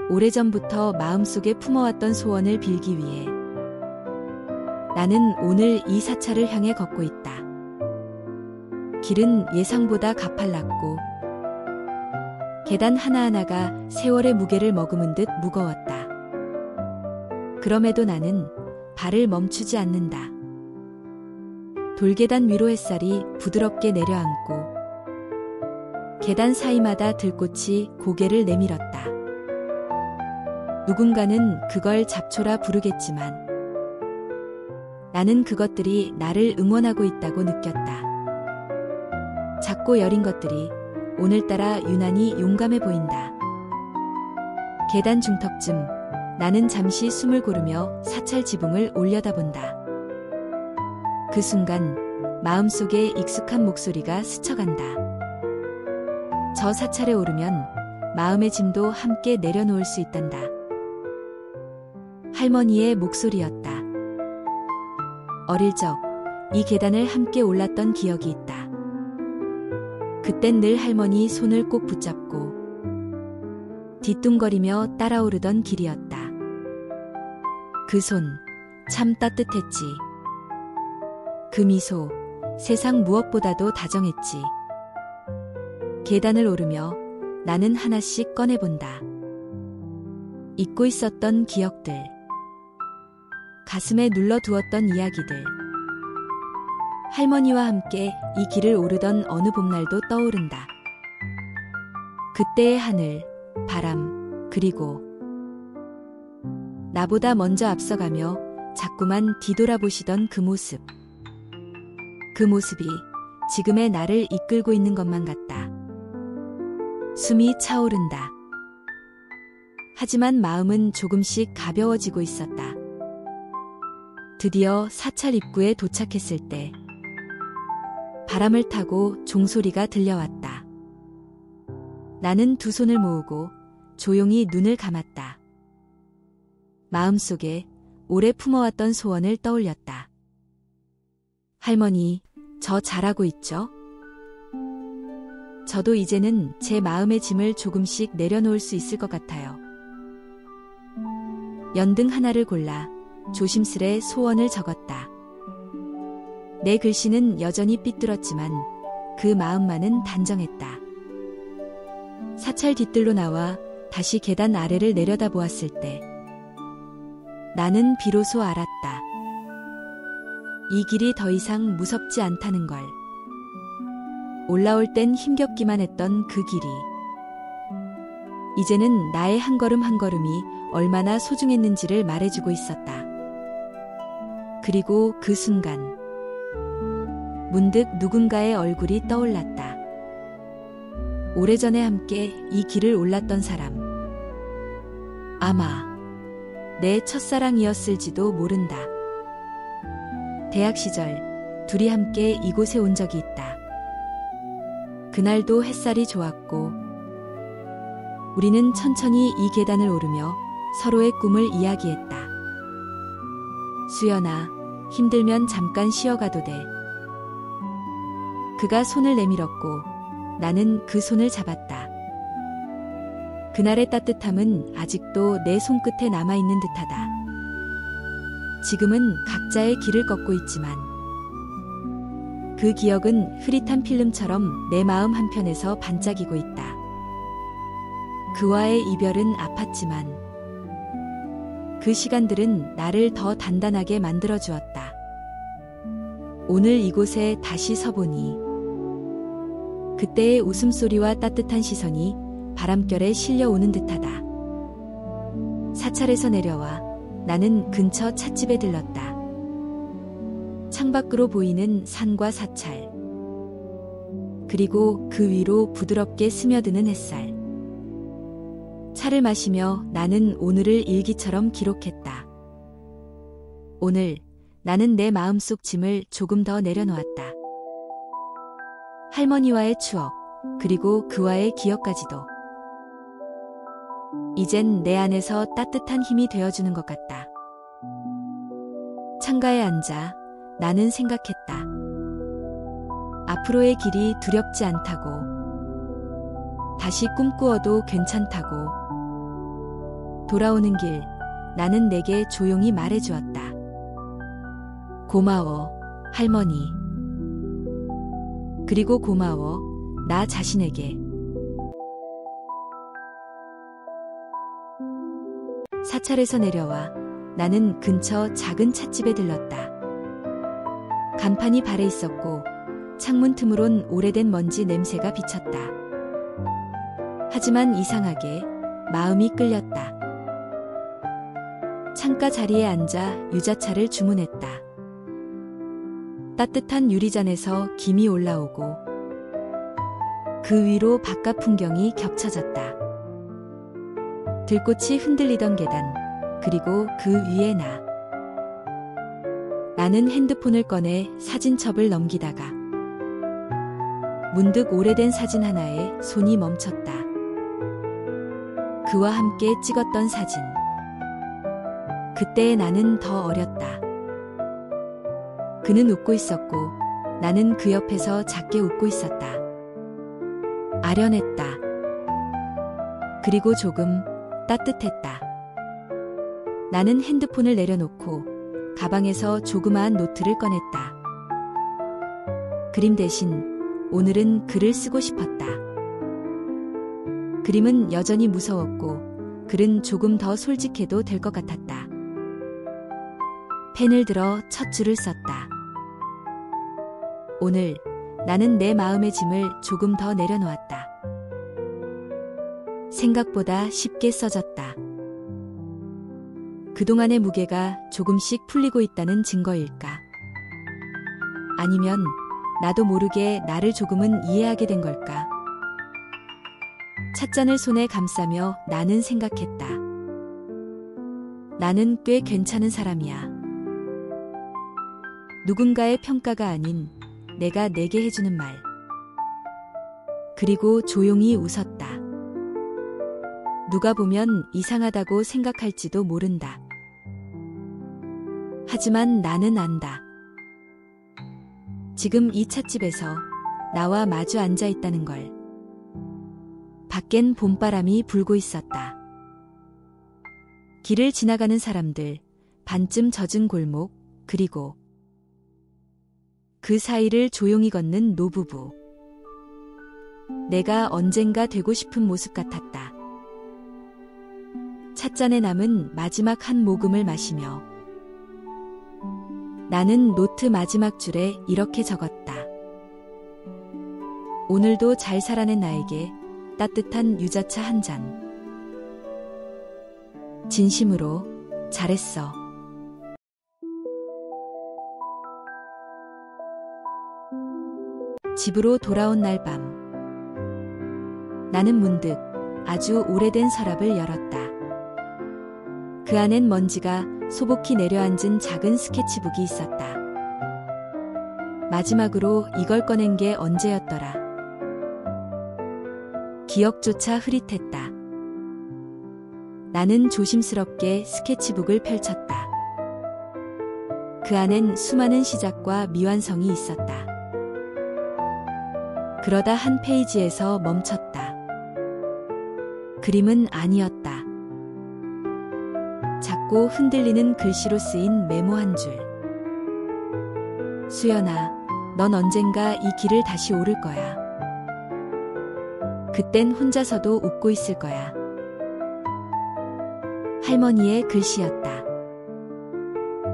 오래전부터 마음속에 품어왔던 소원을 빌기 위해 나는 오늘 이 사찰을 향해 걷고 있다. 길은 예상보다 가팔랐고 계단 하나하나가 세월의 무게를 머금은 듯 무거웠다. 그럼에도 나는 발을 멈추지 않는다. 돌계단 위로 햇살이 부드럽게 내려앉고 계단 사이마다 들꽃이 고개를 내밀었다. 누군가는 그걸 잡초라 부르겠지만 나는 그것들이 나를 응원하고 있다고 느꼈다. 작고 여린 것들이 오늘따라 유난히 용감해 보인다. 계단 중턱쯤 나는 잠시 숨을 고르며 사찰 지붕을 올려다본다. 그 순간 마음속에 익숙한 목소리가 스쳐간다. 저 사찰에 오르면 마음의 짐도 함께 내려놓을 수 있단다. 할머니의 목소리였다. 어릴 적 이 계단을 함께 올랐던 기억이 있다. 그땐 늘 할머니 손을 꼭 붙잡고 뒤뚱거리며 따라오르던 길이었다. 그 손 참 따뜻했지. 그 미소 세상 무엇보다도 다정했지. 계단을 오르며 나는 하나씩 꺼내본다. 잊고 있었던 기억들, 가슴에 눌러두었던 이야기들, 할머니와 함께 이 길을 오르던 어느 봄날도 떠오른다. 그때의 하늘, 바람, 그리고 나보다 먼저 앞서가며 자꾸만 뒤돌아보시던 그 모습. 그 모습이 지금의 나를 이끌고 있는 것만 같다. 숨이 차오른다. 하지만 마음은 조금씩 가벼워지고 있었다. 드디어 사찰 입구에 도착했을 때 바람을 타고 종소리가 들려왔다. 나는 두 손을 모으고 조용히 눈을 감았다. 마음속에 오래 품어왔던 소원을 떠올렸다. 할머니, 저 잘하고 있죠? 저도 이제는 제 마음의 짐을 조금씩 내려놓을 수 있을 것 같아요. 연등 하나를 골라 조심스레 소원을 적었다. 내 글씨는 여전히 삐뚤었지만 그 마음만은 단정했다. 사찰 뒤뜰로 나와 다시 계단 아래를 내려다보았을 때 나는 비로소 알았다. 이 길이 더 이상 무섭지 않다는 걸. 올라올 땐 힘겹기만 했던 그 길이 이제는 나의 한 걸음 한 걸음이 얼마나 소중했는지를 말해주고 있었다. 그리고 그 순간 문득 누군가의 얼굴이 떠올랐다. 오래전에 함께 이 길을 올랐던 사람. 아마 내 첫사랑이었을지도 모른다. 대학 시절 둘이 함께 이곳에 온 적이 있다. 그날도 햇살이 좋았고 우리는 천천히 이 계단을 오르며 서로의 꿈을 이야기했다. 수연아, 힘들면 잠깐 쉬어가도 돼. 그가 손을 내밀었고 나는 그 손을 잡았다. 그날의 따뜻함은 아직도 내 손끝에 남아있는 듯하다. 지금은 각자의 길을 걷고 있지만 그 기억은 흐릿한 필름처럼 내 마음 한편에서 반짝이고 있다. 그와의 이별은 아팠지만 그 시간들은 나를 더 단단하게 만들어주었다. 오늘 이곳에 다시 서보니 그때의 웃음소리와 따뜻한 시선이 바람결에 실려오는 듯하다. 사찰에서 내려와 나는 근처 찻집에 들렀다. 창밖으로 보이는 산과 사찰, 그리고 그 위로 부드럽게 스며드는 햇살. 차를 마시며 나는 오늘을 일기처럼 기록했다. 오늘 나는 내 마음속 짐을 조금 더 내려놓았다. 할머니와의 추억, 그리고 그와의 기억까지도. 이젠 내 안에서 따뜻한 힘이 되어주는 것 같다. 창가에 앉아 나는 생각했다. 앞으로의 길이 두렵지 않다고, 다시 꿈꾸어도 괜찮다고, 돌아오는 길, 나는 내게 조용히 말해주었다. 고마워, 할머니. 그리고 고마워, 나 자신에게. 사찰에서 내려와 나는 근처 작은 찻집에 들렀다. 간판이 발에 있었고 창문 틈으론 오래된 먼지 냄새가 비쳤다. 하지만 이상하게 마음이 끌렸다. 창가 자리에 앉아 유자차를 주문했다. 따뜻한 유리잔에서 김이 올라오고 그 위로 바깥 풍경이 겹쳐졌다. 들꽃이 흔들리던 계단, 그리고 그 위에 나는 핸드폰을 꺼내 사진첩을 넘기다가 문득 오래된 사진 하나에 손이 멈췄다. 그와 함께 찍었던 사진. 그때의 나는 더 어렸다. 그는 웃고 있었고 나는 그 옆에서 작게 웃고 있었다. 아련했다. 그리고 조금 따뜻했다. 나는 핸드폰을 내려놓고 가방에서 조그마한 노트를 꺼냈다. 그림 대신 오늘은 글을 쓰고 싶었다. 그림은 여전히 무서웠고 글은 조금 더 솔직해도 될 것 같았다. 펜을 들어 첫 줄을 썼다. 오늘 나는 내 마음의 짐을 조금 더 내려놓았다. 생각보다 쉽게 써졌다. 그동안의 무게가 조금씩 풀리고 있다는 증거일까? 아니면 나도 모르게 나를 조금은 이해하게 된 걸까? 찻잔을 손에 감싸며 나는 생각했다. 나는 꽤 괜찮은 사람이야. 누군가의 평가가 아닌 내가 내게 해주는 말. 그리고 조용히 웃었다. 누가 보면 이상하다고 생각할지도 모른다. 하지만 나는 안다. 지금 이 찻집에서 나와 마주 앉아 있다는 걸. 밖엔 봄바람이 불고 있었다. 길을 지나가는 사람들, 반쯤 젖은 골목, 그리고 그 사이를 조용히 걷는 노부부. 내가 언젠가 되고 싶은 모습 같았다. 찻잔에 남은 마지막 한 모금을 마시며 나는 노트 마지막 줄에 이렇게 적었다. 오늘도 잘 살아낸 나에게 따뜻한 유자차 한 잔. 진심으로 잘했어. 집으로 돌아온 날 밤. 나는 문득 아주 오래된 서랍을 열었다. 그 안엔 먼지가 소복히 내려앉은 작은 스케치북이 있었다. 마지막으로 이걸 꺼낸 게 언제였더라. 기억조차 흐릿했다. 나는 조심스럽게 스케치북을 펼쳤다. 그 안엔 수많은 시작과 미완성이 있었다. 그러다 한 페이지에서 멈췄다. 그림은 아니었다. 작고 흔들리는 글씨로 쓰인 메모 한 줄. 수연아, 넌 언젠가 이 길을 다시 오를 거야. 그땐 혼자서도 웃고 있을 거야. 할머니의 글씨였다.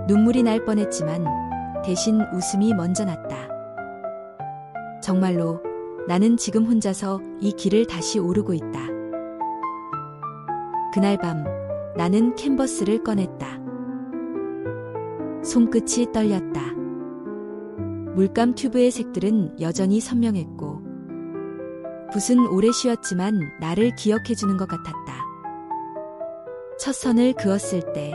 눈물이 날 뻔했지만 대신 웃음이 먼저 났다. 정말로 나는 지금 혼자서 이 길을 다시 오르고 있다. 그날 밤 나는 캔버스를 꺼냈다. 손끝이 떨렸다. 물감 튜브의 색들은 여전히 선명했고 붓은 오래 쉬었지만 나를 기억해주는 것 같았다. 첫 선을 그었을 때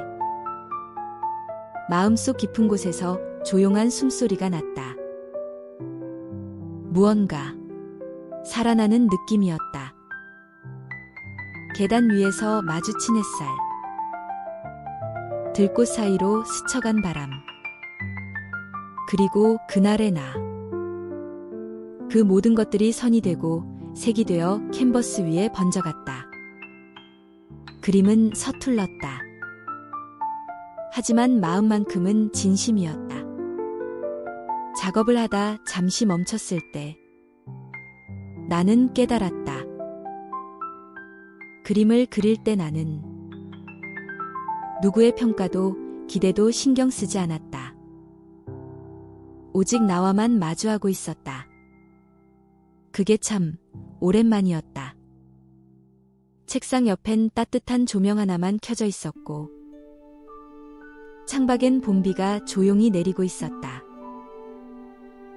마음속 깊은 곳에서 조용한 숨소리가 났다. 무언가 살아나는 느낌이었다. 계단 위에서 마주친 햇살, 들꽃 사이로 스쳐간 바람, 그리고 그날의 나. 그 모든 것들이 선이 되고 색이 되어 캔버스 위에 번져갔다. 그림은 서툴렀다. 하지만 마음만큼은 진심이었다. 작업을 하다 잠시 멈췄을 때 나는 깨달았다. 그림을 그릴 때 나는 누구의 평가도 기대도 신경 쓰지 않았다. 오직 나와만 마주하고 있었다. 그게 참 오랜만이었다. 책상 옆엔 따뜻한 조명 하나만 켜져 있었고 창밖엔 봄비가 조용히 내리고 있었다.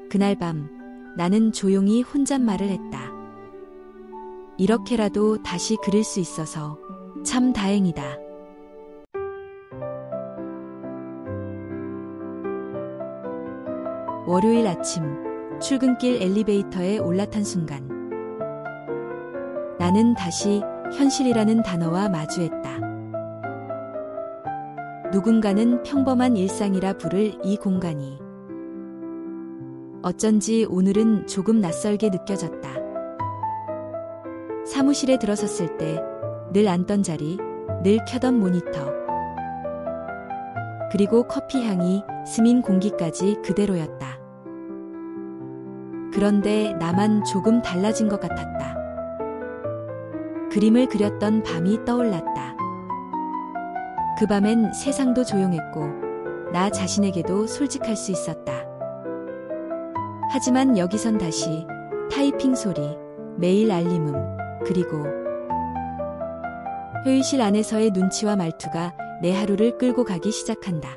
그날 밤 나는 조용히 혼잣말을 했다. 이렇게라도 다시 그릴 수 있어서 참 다행이다. 월요일 아침 출근길 엘리베이터에 올라탄 순간 나는 다시 현실이라는 단어와 마주했다. 누군가는 평범한 일상이라 부를 이 공간이 어쩐지 오늘은 조금 낯설게 느껴졌다. 사무실에 들어섰을 때 늘 앉던 자리, 늘 켜던 모니터, 그리고 커피 향이 스민 공기까지 그대로였다. 그런데 나만 조금 달라진 것 같았다. 그림을 그렸던 밤이 떠올랐다. 그 밤엔 세상도 조용했고 나 자신에게도 솔직할 수 있었다. 하지만 여기선 다시 타이핑 소리, 메일 알림음, 그리고 회의실 안에서의 눈치와 말투가 내 하루를 끌고 가기 시작한다.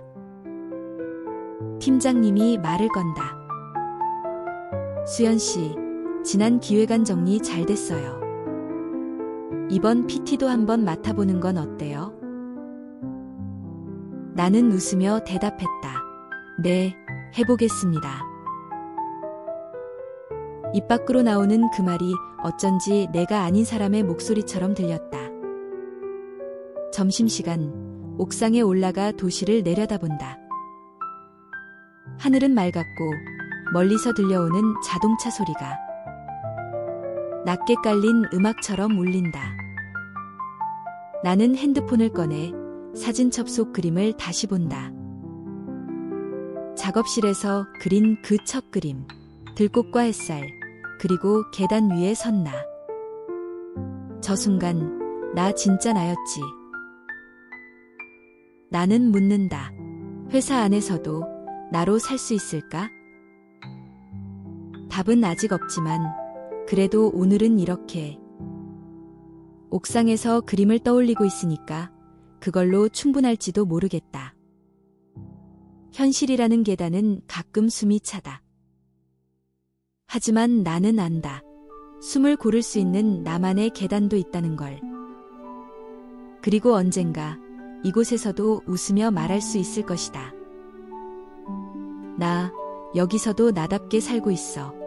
팀장님이 말을 건다. 수연 씨, 지난 기획안 정리 잘 됐어요. 이번 PT도 한번 맡아보는 건 어때요? 나는 웃으며 대답했다. 네, 해보겠습니다. 입 밖으로 나오는 그 말이 어쩐지 내가 아닌 사람의 목소리처럼 들렸다. 점심시간, 옥상에 올라가 도시를 내려다본다. 하늘은 맑았고 멀리서 들려오는 자동차 소리가 낮게 깔린 음악처럼 울린다. 나는 핸드폰을 꺼내 사진 접속 그림을 다시 본다. 작업실에서 그린 그 첫 그림, 들꽃과 햇살, 그리고 계단 위에 선 나. 저 순간 나 진짜 나였지. 나는 묻는다. 회사 안에서도 나로 살 수 있을까? 답은 아직 없지만 그래도 오늘은 이렇게 옥상에서 그림을 떠올리고 있으니까 그걸로 충분할지도 모르겠다. 현실이라는 계단은 가끔 숨이 차다. 하지만 나는 안다. 숨을 고를 수 있는 나만의 계단도 있다는 걸. 그리고 언젠가 이곳에서도 웃으며 말할 수 있을 것이다. 나 여기서도 나답게 살고 있어.